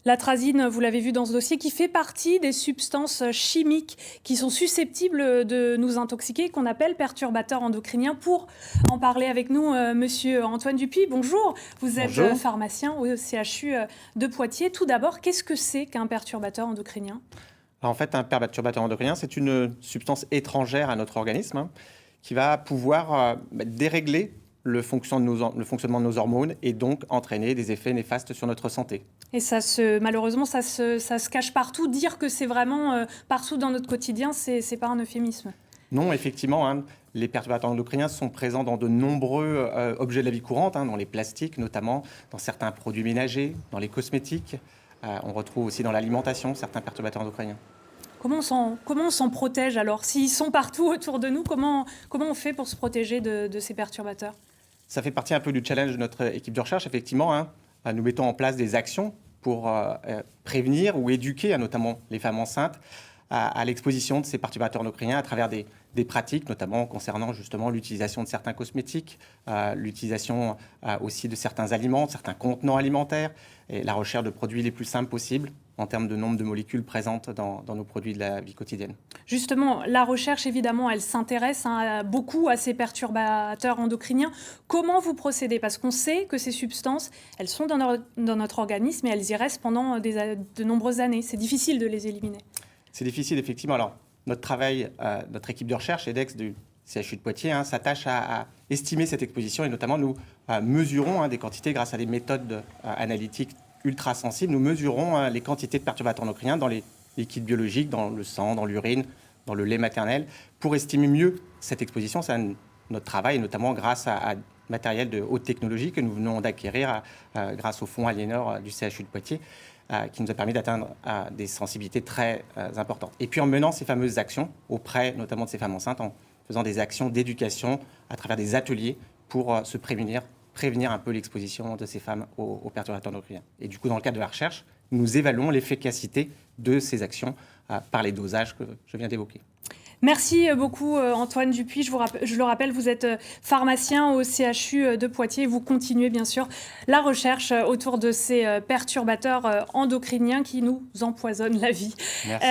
L'atrazine, vous l'avez vu dans ce dossier, qui fait partie des substances chimiques qui sont susceptibles de nous intoxiquer, qu'on appelle perturbateurs endocriniens. Pour en parler avec nous, monsieur Antoine Dupuis, bonjour. Vous êtes Bonjour. pharmacien au CHU de Poitiers. Tout d'abord, qu'est-ce que c'est qu'un perturbateur endocrinien ? Alors, en fait, un perturbateur endocrinien, c'est une substance étrangère à notre organisme, qui va pouvoir dérégler le fonctionnement de nos hormones et donc entraîner des effets néfastes sur notre santé. Et malheureusement, ça se cache partout. Dire que c'est vraiment partout dans notre quotidien, c'est pas un euphémisme. Non, effectivement, les perturbateurs endocriniens sont présents dans de nombreux objets de la vie courante, dans les plastiques notamment, dans certains produits ménagers, dans les cosmétiques. On retrouve aussi dans l'alimentation certains perturbateurs endocriniens. Comment on s'en protège alors? S'ils sont partout autour de nous, comment on fait pour se protéger de ces perturbateurs? Ça fait partie un peu du challenge de notre équipe de recherche, effectivement. Nous mettons en place des actions pour prévenir ou éduquer, notamment les femmes enceintes, à l'exposition de ces perturbateurs endocriniens à travers des pratiques, notamment concernant justement l'utilisation de certains cosmétiques, l'utilisation aussi de certains aliments, de certains contenants alimentaires, et la recherche de produits les plus simples possibles en termes de nombre de molécules présentes dans nos produits de la vie quotidienne. Justement, la recherche, évidemment, elle s'intéresse beaucoup à ces perturbateurs endocriniens. Comment vous procédez? Parce qu'on sait que ces substances, elles sont dans notre organisme et elles y restent pendant de nombreuses années. C'est difficile de les éliminer. C'est difficile, effectivement. Alors, notre travail, notre équipe de recherche, EDEX du CHU de Poitiers, s'attache à estimer cette exposition et notamment nous mesurons des quantités grâce à des méthodes analytiques ultra sensibles. Nous mesurons les quantités de perturbateurs endocriniens dans les liquides biologiques, dans le sang, dans l'urine, dans le lait maternel, pour estimer mieux cette exposition. C'est notre travail, notamment grâce à matériel de haute technologie que nous venons d'acquérir grâce au fonds Aliénor du CHU de Poitiers, qui nous a permis d'atteindre des sensibilités très importantes. Et puis en menant ces fameuses actions auprès notamment de ces femmes enceintes, en faisant des actions d'éducation à travers des ateliers pour se prévenir un peu l'exposition de ces femmes aux perturbateurs endocriniens. Et du coup, dans le cadre de la recherche, nous évaluons l'efficacité de ces actions par les dosages que je viens d'évoquer. Merci beaucoup Antoine Dupuis. Je le rappelle, vous êtes pharmacien au CHU de Poitiers. Vous continuez bien sûr la recherche autour de ces perturbateurs endocriniens qui nous empoisonnent la vie. Merci.